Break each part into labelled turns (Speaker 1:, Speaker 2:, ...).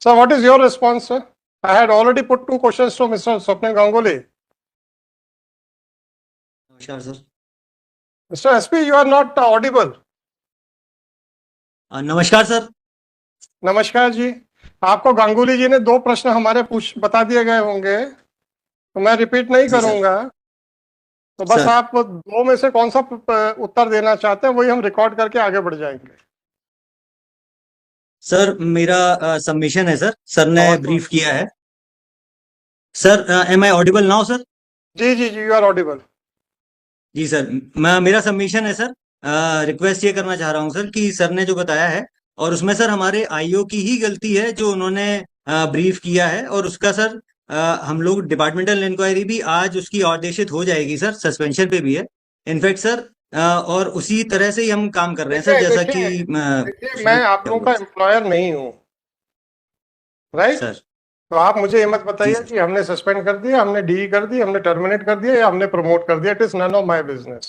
Speaker 1: Sir, what is your response, sir? I had already put two questions to Mr. Swapnil Ganguly.
Speaker 2: नमस्कार sir.
Speaker 1: Mr. SP, you are not audible.
Speaker 2: नमस्कार sir.
Speaker 1: नमस्कार जी। आपको गांगुली जी ने दो प्रश्न हमारे बता दिए गए होंगे, तो मैं रिपीट नहीं
Speaker 2: जी सर।
Speaker 1: करूंगा। तो बस
Speaker 2: सर।
Speaker 1: आप दो में से कौन सा उत्तर देना चाहते हैं वही हम रिकॉर्ड करके आगे बढ़ जाएंगे।
Speaker 2: सर मेरा सबमिशन है सर। सर ने
Speaker 1: और
Speaker 2: ब्रीफ किया है। Sir am I audible now sir?
Speaker 1: जी जी जी, यू आर ऑडिबल।
Speaker 2: जी सर, मेरा सबमिशन है सर। रिक्वेस्ट ये करना चाह रहा हूँ सर कि सर ने जो बताया है और उसमें सर हमारे आईओ की ही गलती है जो उन्होंने ब्रीफ किया है, और उसका सर हम लोग डिपार्टमेंटल इंक्वायरी भी आज उसकी आदेशित हो जाएगी सर, सस्पेंशन पे भी है इनफैक्ट सर। और उसी तरह से ही हम काम कर रहे हैं सर,
Speaker 1: देखिए
Speaker 2: जैसा कि
Speaker 1: देखिए देखिए, मैं
Speaker 2: पिछले
Speaker 1: आप लोगों का एम्प्लॉयर नहीं हूँ, राइट?
Speaker 2: सर।
Speaker 1: तो आप मुझे ये मत
Speaker 2: जी
Speaker 1: बताइए
Speaker 2: सर।
Speaker 1: कि हमने सस्पेंड कर दिया, हमने डी कर दी, हमने टर्मिनेट कर दिया या हमने प्रमोट कर दिया। It is none of my business.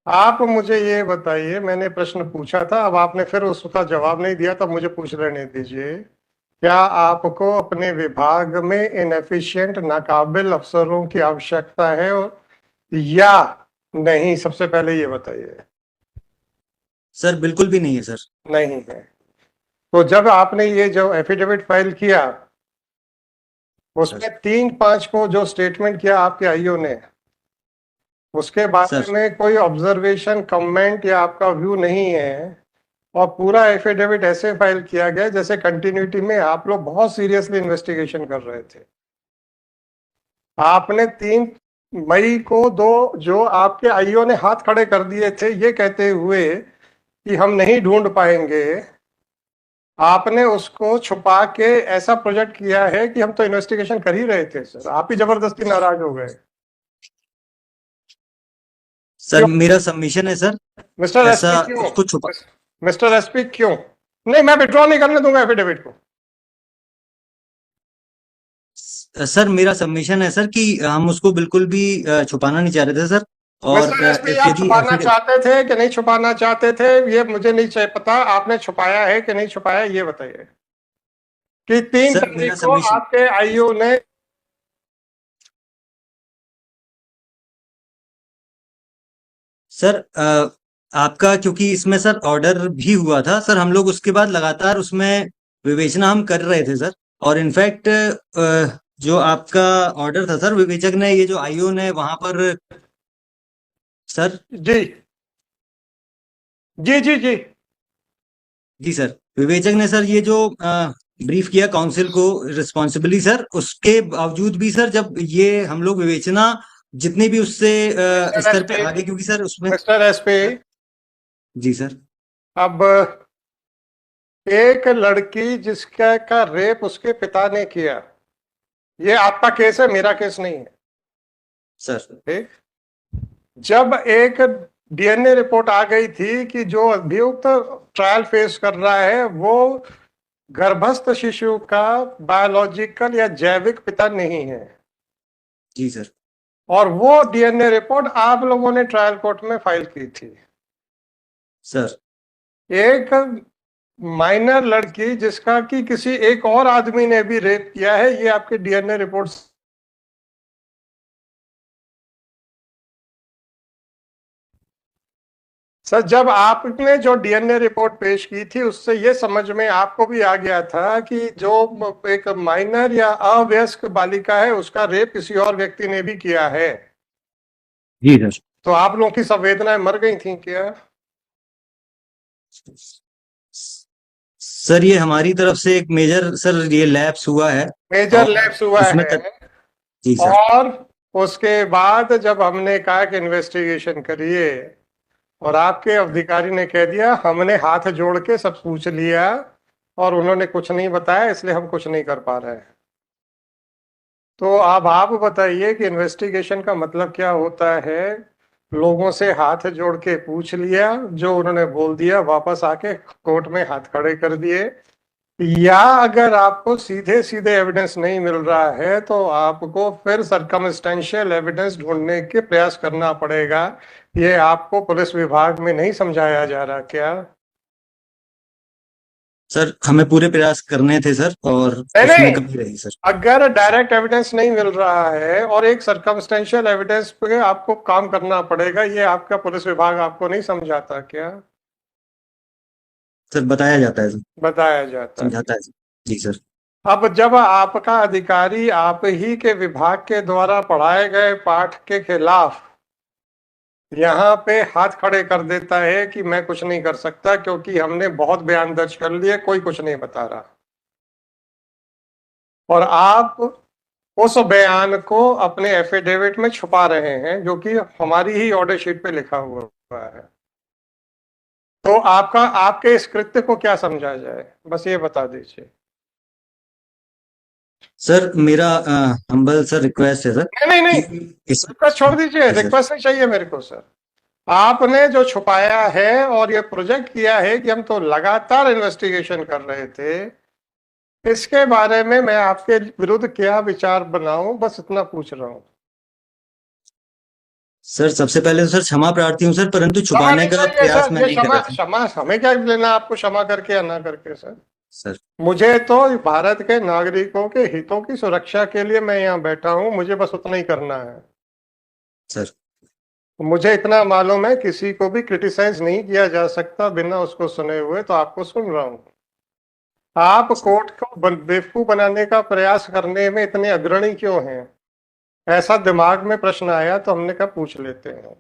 Speaker 1: आप मुझे ये बताइए, मैंने प्रश्न पूछा था, अब आपने फिर उसका जवाब नहीं दिया, तब मुझे पूछ लेने दीजिए। क्या आपको अपने विभाग में इनएफिशिएंट नाकाबिल अफसरों की आवश्यकता है या नहीं? सबसे पहले ये बताइए।
Speaker 2: सर बिल्कुल भी नहीं है सर।
Speaker 1: नहीं है। तो जब आपने ये जो एफिडेविट फाइल किया, उसमें 3/5 को जो स्टेटमेंट किया आपके आईओ ने, उसके बारे
Speaker 2: सर।
Speaker 1: में कोई ऑब्जर्वेशन, कमेंट या आपका व्यू नहीं है, और पूरा एफिडेविट ऐसे फाइल किया गया जैसे कंटिन्यूटी में आप लोग बहुत सीरियसली इन्वेस्टिगेशन कर रहे थे। आपने 3 मई को दो जो आपके आईओ ने हाथ खड़े कर दिए थे ये कहते हुए कि हम नहीं ढूंढ पाएंगे, आपने उसको छुपा के ऐसा प्रोजेक्ट किया है कि हम तो इन्वेस्टिगेशन कर ही रहे थे सर, आप ही जबरदस्ती नाराज हो गए।
Speaker 2: सर मेरा सबमिशन है सर।
Speaker 1: मिस्टर
Speaker 2: ऐसा
Speaker 1: एसपी क्यों?
Speaker 2: उसको छुपा।
Speaker 1: मिस्टर एसपी क्यों? नहीं, मैं विड्रॉ नहीं करने दूंगा एफिडेविट को।
Speaker 2: सर मेरा सबमिशन है सर कि हम उसको बिल्कुल भी छुपाना नहीं चाह रहे थे सर। और
Speaker 1: मिस्टर एसपी, आप
Speaker 2: यदि
Speaker 1: छुपाना
Speaker 2: एफिडेविट।
Speaker 1: चाहते थे कि नहीं छुपाना चाहते थे, ये मुझे नहीं चाहिए पता। आपने छुपाया है कि नहीं छुपाया ये बताइए। कि 3
Speaker 2: सर मेरा
Speaker 1: तारीख को
Speaker 2: सबमिशन।
Speaker 1: आपके आईओ ने
Speaker 2: सर आपका क्योंकि इसमें सर ऑर्डर भी हुआ था सर, हम लोग उसके बाद लगातार उसमें विवेचना हम कर रहे थे सर। और इनफैक्ट जो आपका ऑर्डर था सर, विवेचक ने ये जो आईओ ने वहां पर सर।
Speaker 1: जी जी जी जी
Speaker 2: जी सर, विवेचक ने सर ये जो ब्रीफ किया काउंसिल को रिस्पॉन्सिबली सर, उसके बावजूद भी सर जब ये हम लोग विवेचना जितनी भी उससे
Speaker 1: मिस्टर
Speaker 2: स्तर पे
Speaker 1: एसपी,
Speaker 2: आगे, क्योंकि सर उसमें।
Speaker 1: मिस्टर एसपी,
Speaker 2: जी सर।
Speaker 1: अब एक लड़की जिसका का रेप उसके पिता ने किया, ये आपका केस है, मेरा केस नहीं है।
Speaker 2: सर।
Speaker 1: ठीक? जब एक डीएनए रिपोर्ट आ गई थी कि जो अभियुक्त ट्रायल फेस कर रहा है वो गर्भस्थ शिशु का बायोलॉजिकल या जैविक पिता नहीं है,
Speaker 2: जी सर।
Speaker 1: और वो डीएनए रिपोर्ट आप लोगों ने ट्रायल कोर्ट में फाइल की थी।
Speaker 2: सर।
Speaker 1: एक माइनर लड़की जिसका कि किसी एक और आदमी ने भी रेप किया है, ये आपके डीएनए रिपोर्ट। सर, जब आपने जो डीएनए रिपोर्ट पेश की थी उससे ये समझ में आपको भी आ गया था कि जो एक माइनर या अवयस्क बालिका है उसका रेप किसी और व्यक्ति ने भी किया है।
Speaker 2: जी सर।
Speaker 1: तो आप लोगों की संवेदनाएं मर गई थी क्या?
Speaker 2: सर ये हमारी तरफ से एक मेजर सर ये लैप्स हुआ है।
Speaker 1: मेजर
Speaker 2: और
Speaker 1: लैप्स हुआ
Speaker 2: उसमें
Speaker 1: है।
Speaker 2: जी सर।
Speaker 1: और उसके बाद जब हमने कहा कि इन्वेस्टिगेशन करिए, और आपके अधिकारी ने कह दिया हमने हाथ जोड़ के सब पूछ लिया और उन्होंने कुछ नहीं बताया, इसलिए हम कुछ नहीं कर पा रहे हैं। तो अब आप बताइए कि इन्वेस्टिगेशन का मतलब क्या होता है? लोगों से हाथ जोड़ के पूछ लिया, जो उन्होंने बोल दिया वापस आके कोर्ट में हाथ खड़े कर दिए, या अगर आपको सीधे सीधे एविडेंस नहीं मिल रहा है तो आपको फिर सरकमस्टेंशियल एविडेंस ढूंढने के प्रयास करना पड़ेगा। ये आपको पुलिस विभाग में नहीं समझाया जा रहा क्या?
Speaker 2: सर हमें पूरे प्रयास करने थे सर, और
Speaker 1: नहीं
Speaker 2: उसमें
Speaker 1: नहीं,
Speaker 2: कमी रही सर।
Speaker 1: अगर डायरेक्ट एविडेंस नहीं मिल रहा है और एक सर्कमस्टेंशियल एविडेंस पे आपको काम करना पड़ेगा, ये आपका पुलिस विभाग आपको नहीं समझाता क्या?
Speaker 2: सर बताया जाता है सर,
Speaker 1: बताया जाता है।
Speaker 2: समझाता है सर। जी सर।
Speaker 1: अब जब आपका अधिकारी आप ही के विभाग के द्वारा पढ़ाए गए पाठ के खिलाफ यहाँ पे हाथ खड़े कर देता है कि मैं कुछ नहीं कर सकता क्योंकि हमने बहुत बयान दर्ज कर लिए, कोई कुछ नहीं बता रहा, और आप उस बयान को अपने एफिडेविट में छुपा रहे हैं जो कि हमारी ही ऑर्डर शीट पे लिखा हुआ है, तो आपका आपके इस कृत्य को क्या समझा जाए, बस ये बता दीजिए।
Speaker 2: सर मेरा हम्बल सर रिक्वेस्ट है सर
Speaker 1: नहीं नहीं नहीं,
Speaker 2: कि इस।
Speaker 1: रिक्वेस्ट छोड़ दीजिए,
Speaker 2: जी सर।
Speaker 1: रिक्वेस्ट नहीं चाहिए मेरे को सर। आपने जो छुपाया है और ये प्रोजेक्ट किया है कि हम तो लगातार इन्वेस्टिगेशन कर रहे थे, इसके बारे में मैं आपके विरुद्ध क्या विचार बनाऊं, बस इतना पूछ रहा हूं।
Speaker 2: सर सबसे पहले तो सर क्षमा प्रार्थी हूँ सर, परंतु
Speaker 1: क्षमा
Speaker 2: छुपाने
Speaker 1: नहीं
Speaker 2: का
Speaker 1: चाहिए
Speaker 2: प्रयास
Speaker 1: सर,
Speaker 2: मैं
Speaker 1: ये
Speaker 2: नहीं कर
Speaker 1: क्षमा
Speaker 2: रहा था।
Speaker 1: क्षमा हमें क्या लेना आपको क्षमा करके या ना करके सर।
Speaker 2: सर।
Speaker 1: मुझे तो भारत के नागरिकों के हितों की सुरक्षा के लिए मैं यहाँ बैठा हूँ, मुझे बस उतना ही करना है।
Speaker 2: सर।
Speaker 1: मुझे इतना मालूम है किसी को भी क्रिटिसाइज नहीं किया जा सकता बिना उसको सुने हुए, तो आपको सुन रहा हूँ। आप
Speaker 2: सर।
Speaker 1: कोर्ट को बेवकूफ बनाने का प्रयास करने में इतने अग्रणी क्यों हैं? ऐसा दिमाग में प्रश्न आया तो हमने कहा पूछ लेते हैं।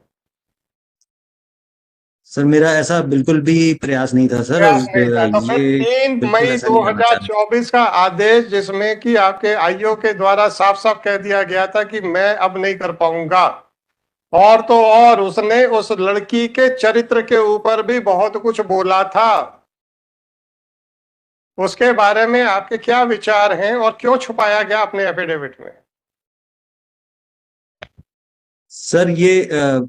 Speaker 2: सर मेरा ऐसा बिल्कुल भी प्रयास नहीं था सर, और
Speaker 1: प्रयास नहीं था तो फिर
Speaker 2: ये
Speaker 1: 3
Speaker 2: बिल्कुल
Speaker 1: मई
Speaker 2: ऐसा नहीं करना चाह रहा।
Speaker 1: 2024 का आदेश जिसमें कि आपके आईओ के द्वारा साफ साफ कह दिया गया था कि मैं अब नहीं कर पाऊंगा, और तो और उसने उस लड़की के चरित्र के ऊपर भी बहुत कुछ बोला था, उसके बारे में आपके क्या विचार हैं और क्यों छुपाया गया अपने एफिडेविट में?
Speaker 2: सर ये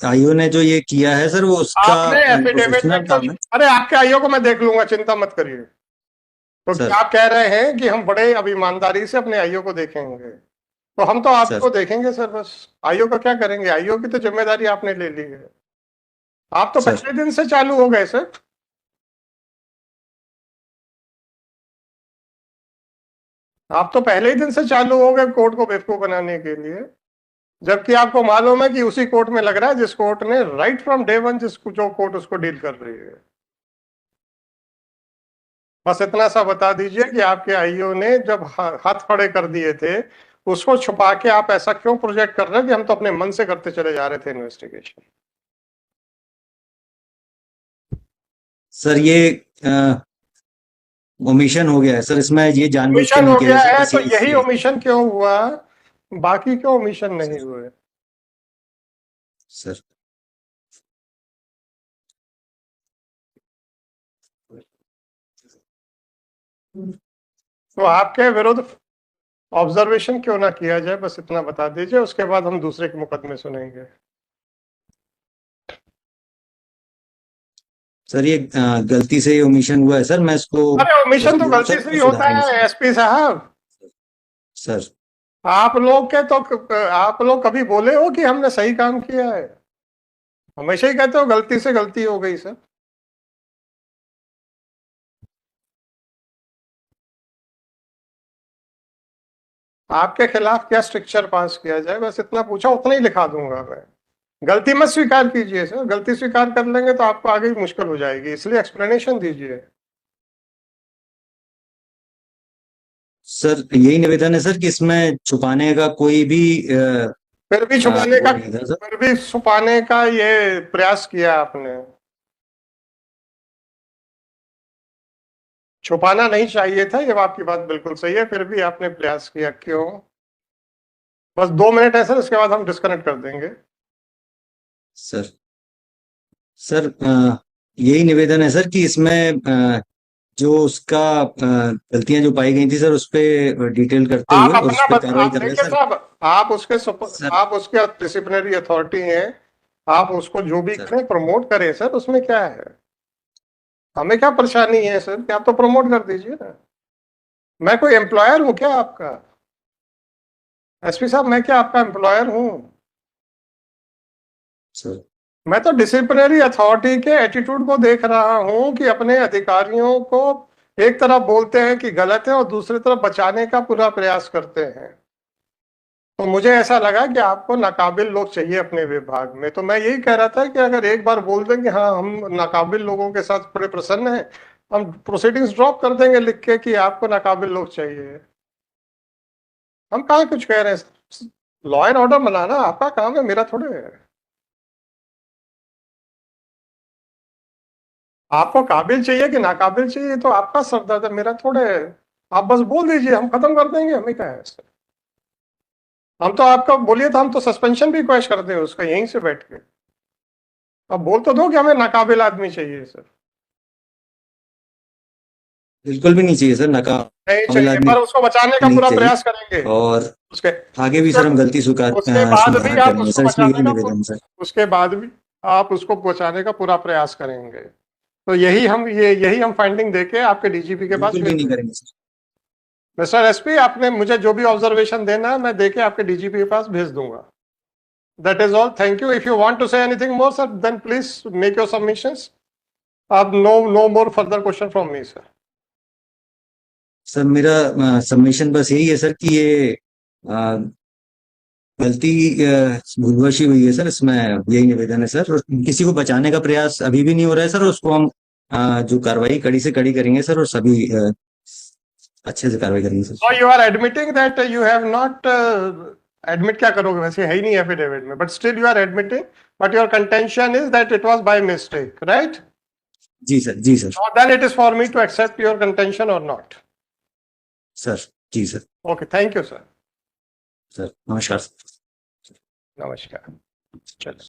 Speaker 2: आईओ ने जो ये किया है सर, वो उसका
Speaker 1: आपने एफिडेविट में
Speaker 2: प्रोफेशनल
Speaker 1: क्यों?
Speaker 2: काम है।
Speaker 1: अरे आपके आईओ को मैं देख लूंगा, चिंता मत करिए। तो क्या
Speaker 2: सर।
Speaker 1: आप कह रहे हैं कि हम बड़े अब ईमानदारी से अपने आईओ को देखेंगे? तो हम तो
Speaker 2: सर।
Speaker 1: आपको देखेंगे सर, बस आईओ का क्या करेंगे? आईओ की तो जिम्मेदारी आपने ले ली है। आप तो
Speaker 2: सर।
Speaker 1: पहले दिन से चालू हो गए सर। आप तो पहले ही दिन से चालू हो गए कोर्ट को बेवकूफ बनाने के लिए, जबकि आपको मालूम है कि उसी कोर्ट में लग रहा है जिस कोर्ट ने राइट फ्रॉम डे वन जिसको जो कोर्ट उसको डील कर रही है। बस इतना सा बता दीजिए कि आपके आईओ ने जब हाथ खड़े कर दिए थे, उसको छुपा के आप ऐसा क्यों प्रोजेक्ट कर रहे हैं कि हम तो अपने मन से करते चले जा रहे थे इन्वेस्टिगेशन?
Speaker 2: सर ये ओमिशन हो गया है सर, इसमें ये जानबूझ के
Speaker 1: ओमिशन
Speaker 2: नहीं
Speaker 1: हो
Speaker 2: किया
Speaker 1: गया
Speaker 2: गया सर,
Speaker 1: है
Speaker 2: बस
Speaker 1: तो
Speaker 2: यही
Speaker 1: यही
Speaker 2: इसलिए।
Speaker 1: ओमिशन क्यों हुआ, बाकी क्यों ओमिशन नहीं हुए?
Speaker 2: सर।
Speaker 1: तो आपके विरुद्ध ऑब्जर्वेशन क्यों ना किया जाए, बस इतना बता दीजिए, उसके बाद हम दूसरे के मुकदमे सुनेंगे।
Speaker 2: सर ये गलती से ये ओमिशन हुआ है सर, मैं इसको
Speaker 1: अरे ओमिशन तो
Speaker 2: सर
Speaker 1: गलती से
Speaker 2: उसको
Speaker 1: ही होता
Speaker 2: सुधारेंगे
Speaker 1: है
Speaker 2: सर।
Speaker 1: एसपी साहब।
Speaker 2: सर।
Speaker 1: आप लोग के तो आप लोग कभी बोले हो कि हमने सही काम किया है? हमेशा ही कहते हो गलती से गलती हो गई सर। आपके खिलाफ क्या स्ट्रिक्चर पास किया जाए, बस इतना पूछा, उतना ही लिखा दूंगा मैं। गलती मत स्वीकार कीजिए सर, गलती स्वीकार कर लेंगे तो आपको आगे मुश्किल हो जाएगी, इसलिए एक्सप्लेनेशन दीजिए।
Speaker 2: सर यही निवेदन है सर कि इसमें छुपाने का कोई भी
Speaker 1: फिर भी छुपाने
Speaker 2: वो
Speaker 1: का
Speaker 2: नहीं था सर।
Speaker 1: फिर भी छुपाने का ये प्रयास किया आपने। छुपाना नहीं चाहिए था, ये आपकी बात बिल्कुल सही है, फिर भी आपने प्रयास किया, क्यों? बस 2 मिनट है सर, इसके बाद हम डिस्कनेक्ट कर देंगे।
Speaker 2: सर। सर यही निवेदन है सर कि इसमें जो उसका गलतियां जो पाई गई थी सर, उस पे डिटेल करते
Speaker 1: आप
Speaker 2: हुए और उस
Speaker 1: अपना
Speaker 2: पे कार्रवाई
Speaker 1: आप
Speaker 2: कर रहे हैं
Speaker 1: देखिए
Speaker 2: सर।
Speaker 1: साहब,
Speaker 2: सर।
Speaker 1: आप उसके डिसिप्लिनरी अथॉरिटी हैं, आप उसको जो भी
Speaker 2: सर।
Speaker 1: करें प्रमोट करें सर, उसमें क्या है? हमें क्या परेशानी है सर कि आप तो प्रमोट कर दीजिए ना। मैं कोई एम्प्लॉयर हूं क्या आपका? एसपी साहब, मैं क्या आपका एम्प्लॉयर हूं?
Speaker 2: सर।
Speaker 1: मैं तो डिसिप्लिनरी अथॉरिटी के एटीट्यूड को देख रहा हूं कि अपने अधिकारियों को एक तरफ बोलते हैं कि गलत है और दूसरी तरफ बचाने का पूरा प्रयास करते हैं। तो मुझे ऐसा लगा कि आपको नाकाबिल लोग चाहिए अपने विभाग में। तो मैं यही कह रहा था कि अगर एक बार बोल दें कि हाँ हम नाकाबिल लोगों के साथ बड़े प्रसन्न हैं, हम प्रोसीडिंग्स ड्रॉप कर देंगे लिख के कि आपको नाकाबिल लोग चाहिए। हम कहाँ कुछ कह रहे हैं, लॉ एंड ऑर्डर बनाना आपका काम है, मेरा थोड़े है। आपको काबिल चाहिए कि नाकाबिल चाहिए तो आपका सरदर्द है, मेरा थोड़े है। आप बस बोल दीजिए, हम खत्म कर देंगे, हमें क्या है इससे। हम तो आपका बोलिए तो हम तो सस्पेंशन भी क्वेश्चन कर दें उसका यहीं से बैठ के। अब बोल तो दो कि हमें नाकाबिल आदमी चाहिए सर।
Speaker 2: बिल्कुल भी नहीं चाहिए सर,
Speaker 1: नहीं
Speaker 2: नाकाबिल
Speaker 1: चाहिए,
Speaker 2: आदमी
Speaker 1: पर उसको बचाने का
Speaker 2: नहीं
Speaker 1: पूरा
Speaker 2: चाहिए।
Speaker 1: प्रयास करेंगे।
Speaker 2: और
Speaker 1: उसके
Speaker 2: आगे भी सर हम गलती
Speaker 1: उसके बाद भी
Speaker 2: सुधार
Speaker 1: आप
Speaker 2: करेंगे
Speaker 1: उसको
Speaker 2: सर, इसमें
Speaker 1: बचाने
Speaker 2: यही
Speaker 1: का
Speaker 2: निवेदन है सर।
Speaker 1: उसके बाद भी आप उसको बचाने का पूरा प्रयास करेंगे। तो यही हम फाइंडिंग देके आपके डीजीपी के पास
Speaker 2: बिल्कुल भी
Speaker 1: भेज
Speaker 2: नहीं
Speaker 1: देंगे।
Speaker 2: करेंगे सर।
Speaker 1: मिस्टर एसपी, आपने मुझे जो भी ऑब्जर्वेशन देना है मैं देके आपके डीजीपी के पास भेज दूंगा। That is all, thank you. If you want to say anything more sir, then please make your submissions. अब no more further question from me sir.
Speaker 2: Sir मेरा सबमिशन बस यही है सर कि ये अ, गलती भूलवश ही हुई है सर, इसमें यही निवेदन है सर। और किसी को बचाने का प्रयास अभी भी नहीं हो रहा है सर, और उसको हम जो कार्रवाई कड़ी से कड़ी करेंगे सर, और सभी अच्छे से कार्रवाई करेंगे
Speaker 1: So
Speaker 2: sir.
Speaker 1: you are admitting that you have not admit क्या करोगे, वैसे है ही नहीं एफिडेविट में, but still you are admitting, but your contention is that it was by mistake, right?
Speaker 2: जी सर, जी sir.
Speaker 1: So then it is for me to accept your contention or not.
Speaker 2: Sir जी sir.
Speaker 1: Okay, thank you sir.
Speaker 2: Sir नमस्कार sir.
Speaker 1: नमस्कार। चलो।